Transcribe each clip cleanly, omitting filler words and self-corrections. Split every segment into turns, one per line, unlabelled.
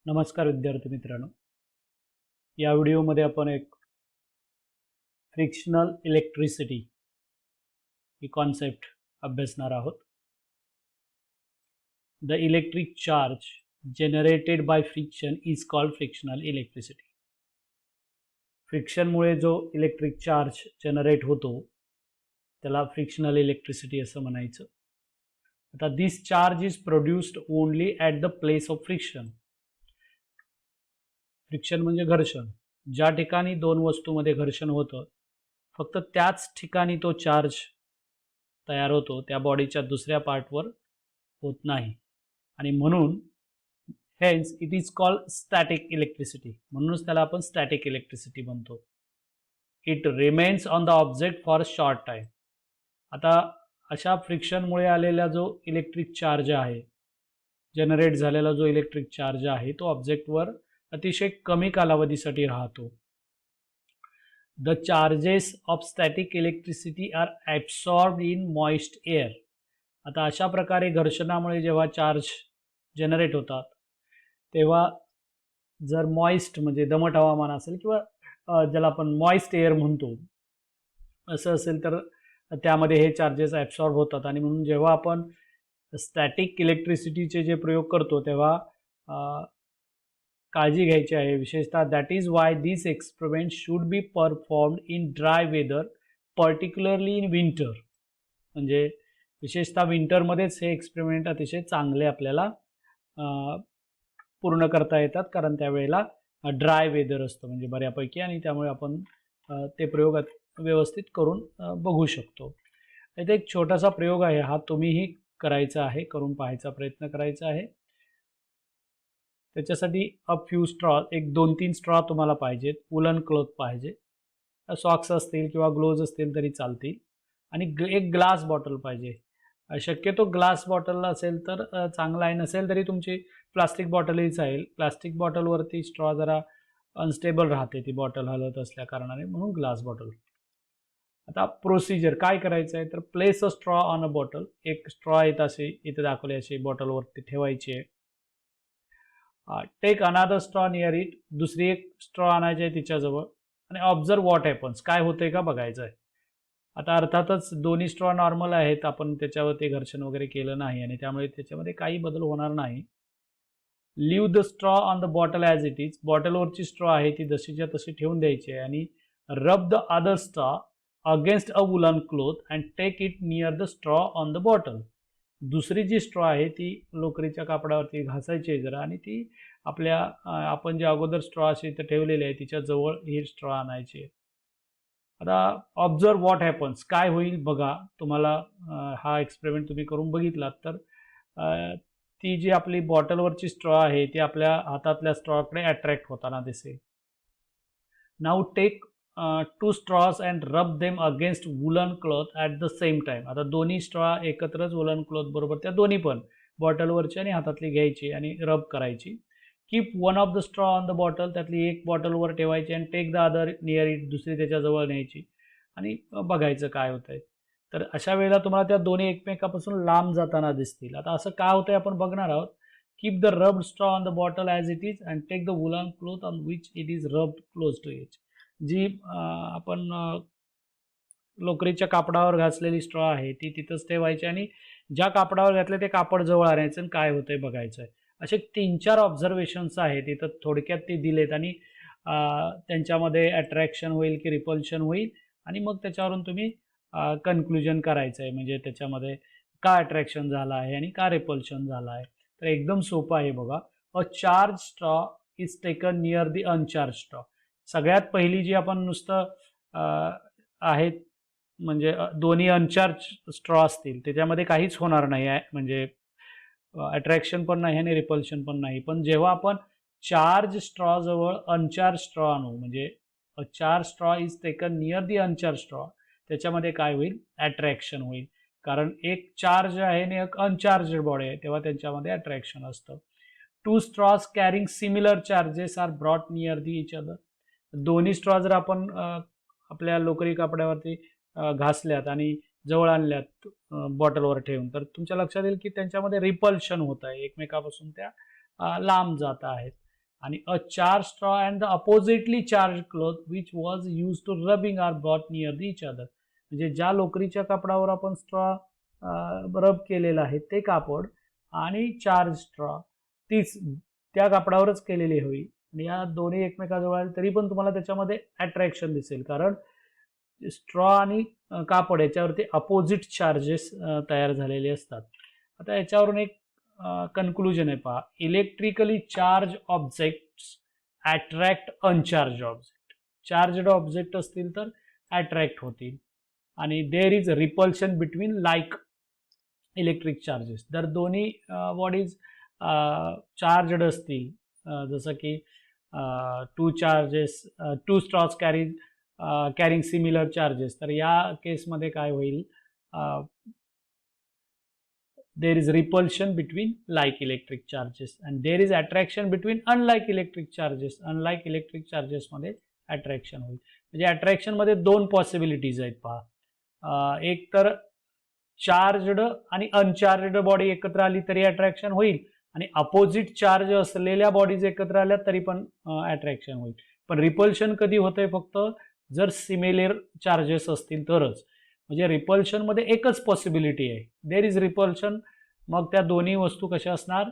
नमस्कार विद्यार्थी मित्रांनो, या व्हिडिओमध्ये आपण एक फ्रिक्शनल इलेक्ट्रिसिटी ही कॉन्सेप्ट अभ्यासणार आहोत. The electric charge generated by friction is called frictional electricity. फ्रिक्शनमुळे जो इलेक्ट्रिक चार्ज जनरेट होतो त्याला फ्रिक्शनल इलेक्ट्रिसिटी असं म्हणायचं. आता this charge is produced only at the place of friction. Friction म्हणजे घर्षण. ज्या ठिकाणी दोन वस्तूमध्ये घर्षण होतं फक्त त्याच ठिकाणी तो चार्ज तयार होतो, त्या बॉडीच्या दुसऱ्या पार्टवर होत नाही. आणि म्हणून hence it is called static electricity. म्हणूनच त्याला आपण स्टॅटिक इलेक्ट्रिसिटी म्हणतो. It remains on the object for short time. आता अशा फ्रिक्शनमुळे आलेला जो इलेक्ट्रिक चार्ज आहे, जनरेट झालेला जो इलेक्ट्रिक चार्ज आहे तो ऑब्जेक्टवर अतिशय कमी कालावधीसाठी राहतो. The charges of static electricity are absorbed in moist air. आता अशा प्रकारे घर्षणामुळे जेव्हा चार्ज जनरेट होतात तेव्हा जर मॉइस्ट म्हणजे दमट हवामान असेल किंवा ज्याला आपण मॉइस्ट एअर म्हणतो असं असेल तर त्यामध्ये हे चार्जेस ॲब्सॉर्ब होतात. आणि म्हणून जेव्हा आपण स्टॅटिक इलेक्ट्रिसिटीचे जे प्रयोग करतो तेव्हा काळजी घ्यायची आहे. विशेषतः that is why this experiment should be performed in dry weather, particularly in winter. म्हणजे विशेषतः विंटरमध्येच हे एक्सपेरिमेंट अतिशय चांगले आपल्याला पूर्ण करता येतात, कारण त्यावेळेला ड्राय वेदर असतं म्हणजे बऱ्यापैकी, आणि त्यामुळे आपण ते प्रयोग व्यवस्थित करून बघू शकतो. इथे एक छोटासा प्रयोग आहे, हा तुम्हीही करायचा आहे, करून पाहायचा प्रयत्न करायचा आहे. त्याच्यासाठी फ्यू स्ट्रॉ, एक 2-3 स्ट्रॉ तुम्हाला पाहिजेत. वुलन क्लॉथ पाहिजे, सॉक्स असतील किंवा ग्लोव्ज असतील तरी चालतील. आणि एक ग्लास बॉटल पाहिजे. शक्यतो ग्लास बॉटल असेल तर चांगला आहे, नसेल तरी तुमची प्लास्टिक बॉटलही चालेल. प्लास्टिक बॉटलवरती स्ट्रॉ जरा अनस्टेबल राहते ती बॉटल हलत असल्या कारणाने, म्हणून ग्लास बॉटल. आता प्रोसिजर काय करायचं आहे तर place a straw on a bottle. एक स्ट्रॉ येत असे इथे दाखवले अशी बॉटलवरती ठेवायची आहे. टेक अनादर स्ट्रॉ नियर इट. दुसरी एक स्ट्रॉ आणायची आहे तिच्याजवळ आणि ऑब्झर्व व्हॉट हॅपन्स. काय होतंय का बघायचं आहे. आता अर्थातच दोन्ही स्ट्रॉ नॉर्मल आहेत, आपण त्याच्यावरती घर्षण वगैरे केलं नाही आणि त्यामुळे त्याच्यामध्ये काही बदल होणार नाही. Leave the straw on the bottle as it is. बॉटलवरची स्ट्रॉ आहे ती जशीच्या तशी ठेवून द्यायची आहे आणि rub the other straw against a woollen cloth and take it near the straw on the bottle. दुसरी जी स्ट्रॉ आहे ती लोकरीच्या कापडावरती घासायची आहे जरा, आणि ती आपल्या आपण जे अगोदर स्ट्रॉ अशी इथं ठेवलेली आहे तिच्या जवळ ही स्ट्रॉ आणायची आहे. आता ऑब्झर्व व्हॉट हॅपन्स. काय होईल बघा. तुम्हाला हा एक्सपेरिमेंट तुम्ही करून बघितलात तर ती जी आपली बॉटलवरची स्ट्रॉ आहे ती आपल्या हातातल्या स्ट्रॉकडे अट्रॅक्ट होताना दिसेल. नाऊ टेक 2 straws अँड रब them against woollen cloth at the same time. आता दोन्ही स्ट्रॉ एकत्रच वुलन क्लॉथ बरोबर त्या दोन्ही पण बॉटलवरची आणि हातातली घ्यायची आणि रब करायची. Keep one of the straw on the bottle. त्यातली एक बॉटलवर ठेवायची आणि take the other near it. दुसरी त्याच्याजवळ न्यायची आणि बघायचं काय होतं आहे. तर अशा वेळेला तुम्हाला त्या दोन्ही एकमेकापासून लांब जाताना दिसतील. आता असं काय होतं आहे आपण बघणार आहोत. Keep the rubbed straw on the bottle as it is and take the woollen cloth on which it is rubbed close to each. जी आपण लोकरीच्या कापडावर घासलेली स्ट्रॉ आहे ती तिथंच ठेवायची आणि ज्या कापडावर घातले ते कापड जवळ आणायचं आणि काय होतंय बघायचं आहे. असे 3-4 ऑब्झर्वेशन्स आहेत इथं, थोडक्यात ते दिलेत आणि त्यांच्यामध्ये अट्रॅक्शन होईल की रिपल्शन होईल आणि मग त्याच्यावरून तुम्ही कन्क्लुजन करायचं आहे, म्हणजे त्याच्यामध्ये का अट्रॅक्शन झालं आहे आणि का रिपल्शन झालं आहे. तर एकदम सोपं आहे बघा. अ charge straw is taken near the अनचार्ज straw. सगळ्यात पहिली जी आपण नुसतं आहेत म्हणजे दोन्ही अनचार्ज स्ट्रॉ असतील त्याच्यामध्ये काहीच होणार नाही आहे, म्हणजे अट्रॅक्शन पण नाही आणि रिपल्शन पण नाही. पण जेव्हा आपण चार्ज स्ट्रॉजवळ अनचार्ज स्ट्रॉ आणू, म्हणजे अ charge straw is taken near the अनचार्ज straw, त्याच्यामध्ये काय होईल अट्रॅक्शन होईल, कारण एक चार्ज आहे आणि एक अनचार्ज बॉडी आहे तेव्हा त्यांच्यामध्ये अट्रॅक्शन असतं. 2 straws carrying similar charges are brought near the each other. दोन्ही स्ट्रॉ जर आपण आपल्या लोकरी कापड्यावरती घासल्यात आणि जवळ आणल्यात बॉटलवर ठेवून, तर तुमच्या लक्षात येईल की त्यांच्यामध्ये रिपल्शन होत आहे, एकमेकापासून त्या लांब जात आहेत. आणि a charge straw and the oppositely charge cloth which was use to rubbing are brought near the each other. म्हणजे ज्या लोकरीच्या कापडावर आपण स्ट्रॉ रब केलेलं आहे ते कापड आणि चार्ज स्ट्रॉ तीच त्या कापडावरच केलेली होईल. आणि या दोन्ही एकमेकाजवळ आले तरी पण तुम्हाला त्याच्यामध्ये अट्रॅक्शन दिसेल, कारण स्ट्रॉ आणि कापड याच्यावरती अपोजिट चार्जेस तयार झालेले असतात. आता याच्यावरून एक कन्क्लुजन आहे पहा. Electrically charge objects attract uncharge object. Charged object असतील तर अट्रॅक्ट होतील. आणि there is repulsion between like electric charges. जर दोन्ही बॉडीज चार्जड असतील, जसं की two straws carrying similar charges, तर या केसमध्ये काय होईल, there is repulsion between like electric charges and there is attraction between unlike electric charges. Unlike electric चार्जेसमध्ये अट्रॅक्शन होईल. म्हणजे अट्रॅक्शनमध्ये दोन पॉसिबिलिटीज आहेत पहा. एक तर चार्जड आणि अनचार्जड बॉडी एकत्र आली तरी अट्रॅक्शन होईल, आणि अपोजिट चार्ज असलेल्या बॉडीज एकत्र आल्या तरी पण अट्रॅक्शन होईल. पण रिपल्शन कधी होतंय, फक्त जर सिमिलर चार्जेस असतील तरच. म्हणजे रिपल्शनमध्ये एकच पॉसिबिलिटी आहे, देर इज रिपल्शन. मग त्या दोन्ही वस्तू कशा असणार,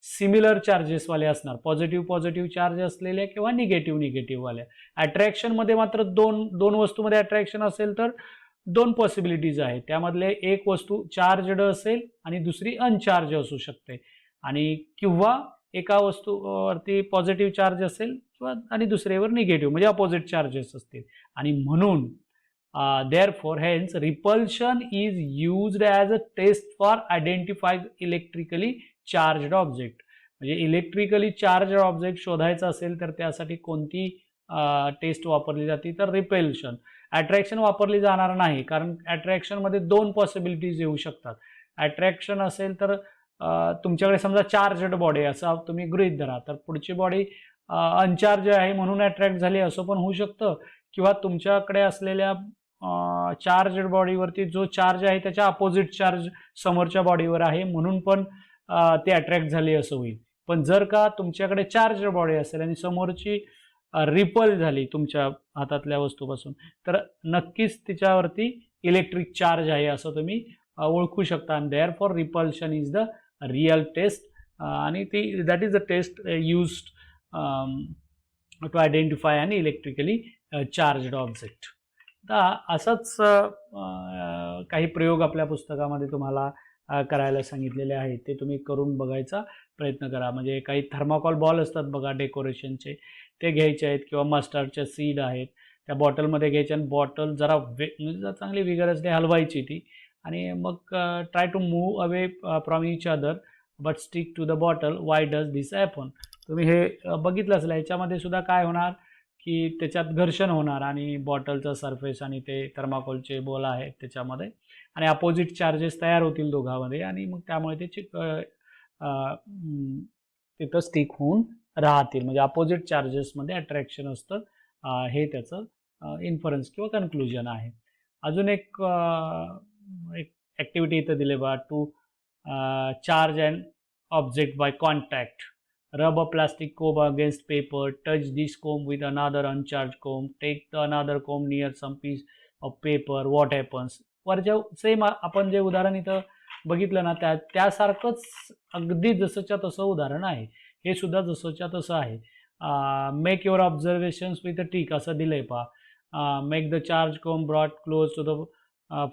सिमिलर चार्जेसवाल्या असणार, पॉझिटिव्ह चार्ज असलेल्या किंवा निगेटिव्हवाल्या. अट्रॅक्शनमध्ये मात्र दोन वस्तूमध्ये अट्रॅक्शन असेल तर दोन पॉसिबिलिटीज आहेत. त्यामधले एक वस्तू चार्जड असेल आणि दुसरी अनचार्ज असू शकते, आणि किंवा एका वस्तूवरती पॉझिटिव्ह चार्ज असेल किंवा आणि दुसऱ्यावर निगेटिव्ह म्हणजे अपोजिट चार्जेस असतील. आणि म्हणून therefore hence repulsion is used as a test for identifying electrically charged object. म्हणजे इलेक्ट्रिकली चार्ज ऑब्जेक्ट शोधायचा असेल तर त्यासाठी कोणती टेस्ट वापरली जाते, तर रिपल्शन. अट्रॅक्शन वापरली जाणार नाही, कारण अट्रॅक्शनमध्ये दोन पॉसिबिलिटीज येऊ शकतात. अट्रॅक्शन असेल तर तुमच्याकडे समजा चार्जड बॉडी असं तुम्ही गृहीत धरा, तर पुढची बॉडी अनचार्ज आहे म्हणून अट्रॅक्ट झाली असं पण होऊ शकतं, किंवा तुमच्याकडे असलेल्या चार्जड बॉडीवरती जो चार्ज आहे त्याच्या अपोजिट चार्ज समोरच्या बॉडीवर आहे म्हणून पण ते अट्रॅक्ट झाले असं होईल. पण जर का तुमच्याकडे चार्जड बॉडी असेल आणि समोरची रिपल झाली तुमच्या हातातल्या वस्तूपासून, तर नक्कीच तिच्यावरती इलेक्ट्रिक चार्ज आहे असं तुम्ही ओळखू शकता. आणि therefore repulsion is the real test, आणि ती that is the test used to identify an electrically charged object. आता असंच काही प्रयोग आपल्या पुस्तकामध्ये तुम्हाला करायला सांगितलेले आहेत, ते तुम्ही करून बघायचा प्रयत्न करा. म्हणजे काही थर्माकॉल बॉल असतात बघा डेकोरेशनचे, ते घ्यायचे आहेत, किंवा मस्टर्डच्या सीड आहेत त्या बॉटलमध्ये घ्यायच्या, आणि बॉटल जरा म्हणजे चांगली विगरसली हलवायची ती, आणि मग try to move away from each other but stick to the bottle. Why does this happen. तुम्ही हे बघितलं असेल. याच्यामध्ये सुद्धा काय होणार की त्याच्यात घर्षण होणार, आणि बॉटलचा सरफेस आणि ते थर्माकोलचे बॉल आहेत त्याच्यामध्ये, आणि अपोजिट चार्जेस तयार होतील दोघांमध्ये, आणि मग त्यामुळे ते तिथं स्टिक होऊन राहतील. म्हणजे अपोजिट चार्जेसमध्ये अट्रॅक्शन असतं, हे त्याचं इन्फरन्स किंवा कन्क्लुजन आहे. अजून एक ॲक्टिव्हिटी इथं दिले बा, to charge and object by contact. Rub a plastic comb against paper, touch this comb with another uncharged comb, take the another comb near some piece of paper, what happens. वरच्या same आपण जे उदाहरण इथं बघितलं ना, त्यासारखंच अगदी जसंच्या तसं उदाहरण आहे. हे सुद्धा जसंच्या तसं आहे. Make your observations with a tick असं दिलंय पहा. Make the charge comb brought close to the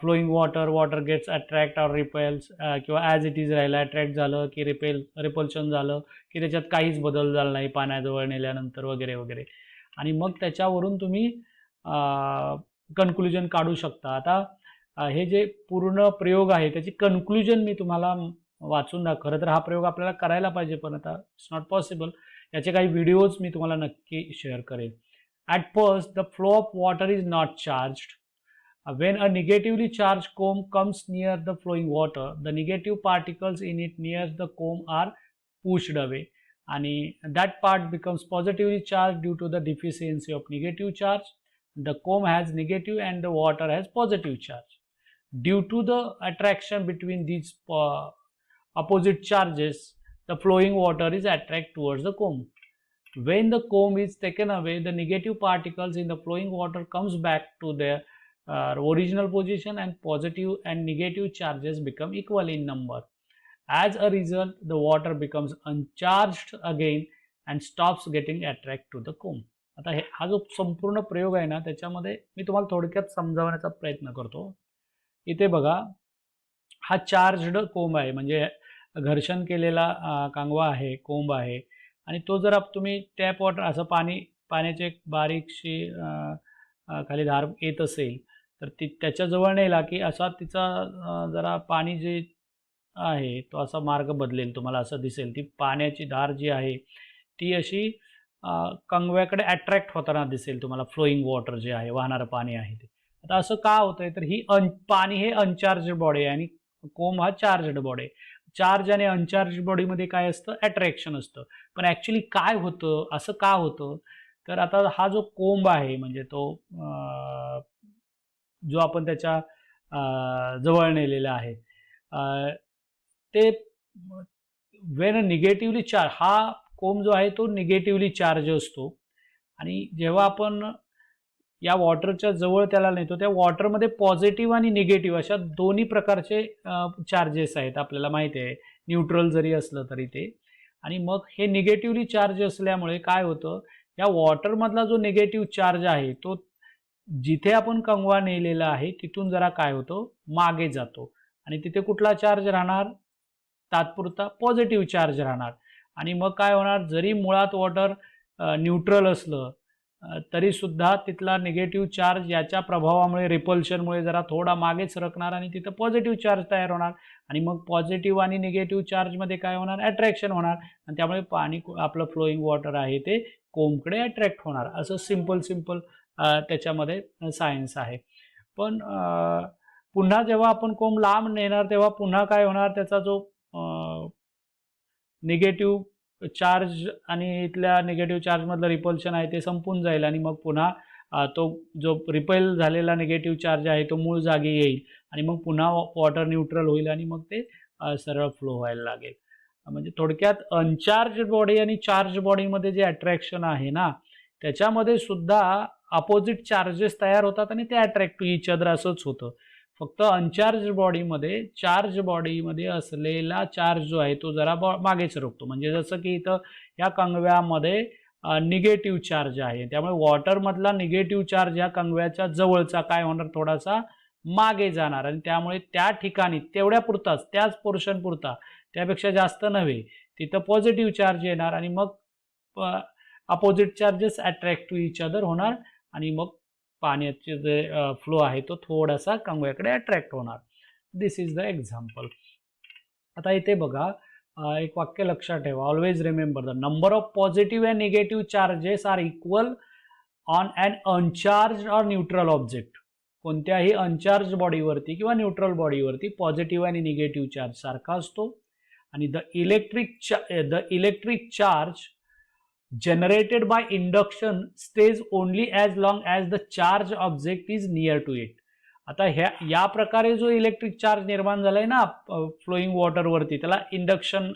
flowing water gets attract or repels, किंवा ॲज इट इज राहिलं अट्रॅक्ट झालं की रिपल्शन झालं की त्याच्यात काहीच बदल झाला नाही पाण्याजवळ नेल्यानंतर वगैरे वगैरे. आणि मग त्याच्यावरून तुम्ही कन्क्लुजन काढू शकता. आता हे जे पूर्ण प्रयोग आहे त्याची कन्क्लुजन मी तुम्हाला वाचून खरं तर हा प्रयोग आपल्याला करायला पाहिजे, पण आता इट्स नॉट पॉसिबल. याचे काही व्हिडिओज मी तुम्हाला नक्की शेअर करेन. At first the flow of water is not charged. When a negatively charged comb comes near the flowing water, the negative particles in it near the comb are pushed away, and that part becomes positively charged due to the deficiency of negative charge. The comb has negative and the water has positive charge. Due to the attraction between these opposite charges, the flowing water is attracted towards the comb. When the comb is taken away, the negative particles in the flowing water comes back to their original position, and positive and negative charges become equal in number. As a result, the water becomes uncharged again and stops getting attracted to the comb. आता हा जो संपूर्ण प्रयोग आहे ना, त्याच्यामध्ये मी तुम्हाला थोडक्यात समजावण्याचा प्रयत्न करतो. इथे बघा, हा चार्जड कोंब आहे, म्हणजे घर्षण केलेला कांगवा आहे, कोंब आहे, आणि तो जर तुम्ही टॅप वॉटर असं पाण्याची एक बारीकशी खाली धार येत असेल तर ती त्याच्याजवळ नेला की असा तिचा जरा पाणी जे आहे तो असा मार्ग बदलेल, तुम्हाला असं दिसेल. ती पाण्याची धार जी आहे ती अशी कंगव्याकडे अट्रॅक्ट होताना दिसेल तुम्हाला. फ्लोईंग वॉटर जे आहे, वाहणारं पाणी आहे ते. आता असं का होतंय तर ही पाणी हे अनचार्ज बॉडी आहे आणि कोंब हा चार्जड बॉडी आहे. चार्ज आणि अनचार्ज बॉडीमध्ये काय असतं, अट्रॅक्शन असतं. पण ॲक्च्युली काय होतं, असं का होतं, तर आता हा जो कोंब आहे म्हणजे तो जो आपण त्याच्या जवळ नेलेला आहे ते वेन निगेटिव्हली चार्ज, हा कोंब जो आहे तो निगेटिव्हली चार्ज असतो. आणि जेव्हा आपण या वॉटरच्या जवळ त्याला नेतो, त्या वॉटरमध्ये पॉझिटिव्ह आणि निगेटिव्ह अशा दोन्ही प्रकारचे चार्जेस आहेत, आपल्याला माहिती आहे. न्यूट्रल जरी असलं तरी ते. आणि मग हे निगेटिव्हली चार्ज असल्यामुळे काय होतं, या वॉटरमधला जो निगेटिव्ह चार्ज आहे तो जिथे आपण कंगवा नेलेला आहे तिथून जरा काय होतो, मागे जातो. आणि तिथे कुठला चार्ज राहणार, तात्पुरता पॉझिटिव्ह चार्ज राहणार. आणि मग काय होणार, जरी मुळात वॉटर न्यूट्रल असलं तरी सुद्धा तिथला निगेटिव्ह चार्ज याच्या प्रभावामुळे, रिपल्शनमुळे जरा थोडा मागे सरकणार आणि तिथं पॉझिटिव्ह चार्ज तयार होणार. आणि मग पॉझिटिव्ह आणि निगेटिव्ह चार्जमध्ये काय होणार, अट्रॅक्शन होणार. आणि त्यामुळे पाणी, आपलं फ्लोईंग वॉटर आहे ते कोंबकडे अट्रॅक्ट होणार. असं सिंपल त्याच्यामध्ये सायन्स आहे. पण पुन्हा जेव्हा आपण कोंब लांब नेणार तेव्हा पुन्हा काय होणार, त्याचा जो निगेटिव्ह चार्ज आणि इथल्या निगेटिव्ह चार्जमधलं रिपल्शन आहे ते संपून जाईल. आणि मग पुन्हा तो जो रिपेल झालेला निगेटिव्ह चार्ज आहे तो मूळ जागी येईल. आणि मग पुन्हा वॉटर न्यूट्रल होईल आणि मग ते सरळ फ्लो व्हायला लागेल. म्हणजे थोडक्यात अनचार्ज बॉडी आणि चार्ज बॉडीमध्ये जे अट्रॅक्शन आहे ना, त्याच्यामध्ये सुद्धा अपोजिट चार्जेस तयार होतात आणि ते अट्रॅक्ट टू इच अदर असंच होतं. फक्त अनचार्ज बॉडीमध्ये, चार्ज बॉडीमध्ये असलेला चार्ज जो आहे तो जरा मागे सरकतो. म्हणजे जसं की इथं या कंगव्यामध्ये निगेटिव्ह चार्ज आहे, त्यामुळे वॉटरमधला निगेटिव्ह चार्ज या कंगव्याच्या जवळचा काय होणार, थोडासा मागे जाणार. आणि त्यामुळे त्या ठिकाणी तेवढ्या पुरताच, त्याच पोर्शन पुरता, त्यापेक्षा जास्त नव्हे, तिथं पॉझिटिव्ह चार्ज येणार आणि मग opposite charges attract to each other होणार आणि मग पाण्याचे जे फ्लो आहे तो थोडासा कंगव्याकडे अट्रॅक्ट होणार. This is the example. आता इथे बघा, एक वाक्य लक्षात ठेवा. Always remember the number of positive and negative charges are equal on an uncharge or neutral object. कोणत्याही अनचार्ज बॉडीवरती किंवा न्यूट्रल बॉडीवरती पॉझिटिव्ह आणि निगेटिव्ह चार्ज सारखा असतो. आणि the electric charge generated by induction stays only as long as the charge object is near to it. आता या प्रकारे जो इलेक्ट्रिक चार्ज निर्माण झालाय ना फ्लोईंग वॉटरवरती, त्याला इंडक्शन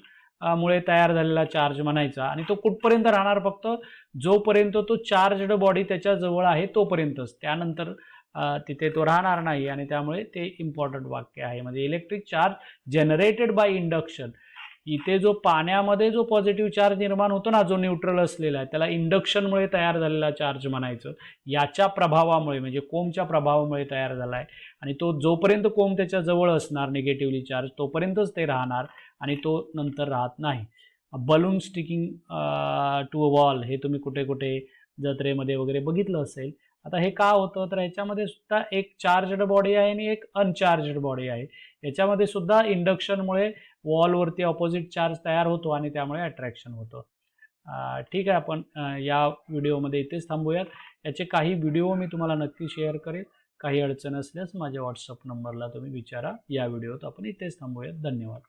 मुळे तयार झालेला चार्ज म्हणायचा. आणि तो कुठपर्यंत राहणार, फक्त जोपर्यंत तो चार्जड बॉडी त्याच्या जवळ आहे तोपर्यंतच, त्यानंतर तिथे तो राहणार नाही. आणि त्यामुळे ते इम्पॉर्टंट वाक्य आहे. म्हणजे electric charge generated by induction, इथे जो पाण्यामध्ये जो पॉझिटिव्ह चार्ज निर्माण होतो ना, जो न्यूट्रल असलेला आहे, त्याला इंडक्शनमुळे तयार झालेला चार्ज म्हणायचं. याच्या प्रभावामुळे, म्हणजे कोंबच्या प्रभावामुळे तयार झाला आहे. आणि तो जोपर्यंत कोंब त्याच्या जवळ असणार निगेटिव्हली चार्ज तोपर्यंतच ते राहणार आणि तो नंतर राहत नाही. Balloon sticking to a wall हे तुम्ही कुठे कुठे जत्रेमध्ये वगैरे बघितलं असेल. आता हे का होतं, तर ह्याच्यामध्ये सुद्धा एक चार्जड बॉडी आहे आणि एक अनचार्जड बॉडी आहे. याच्यामध्ये सुद्धा इंडक्शनमुळे वॉलवरती अपोजिट चार्ज तयार होतो आणि त्यामुळे अट्रॅक्शन होतं. ठीक आहे, आपण या व्हिडिओमध्ये इथेच थांबूयात. याचे काही व्हिडिओ मी तुम्हाला नक्की शेअर करेल. काही अडचण असल्यास माझ्या व्हॉट्सअप नंबरला तुम्ही विचारा. या व्हिडिओत आपण इथेच थांबूयात. धन्यवाद.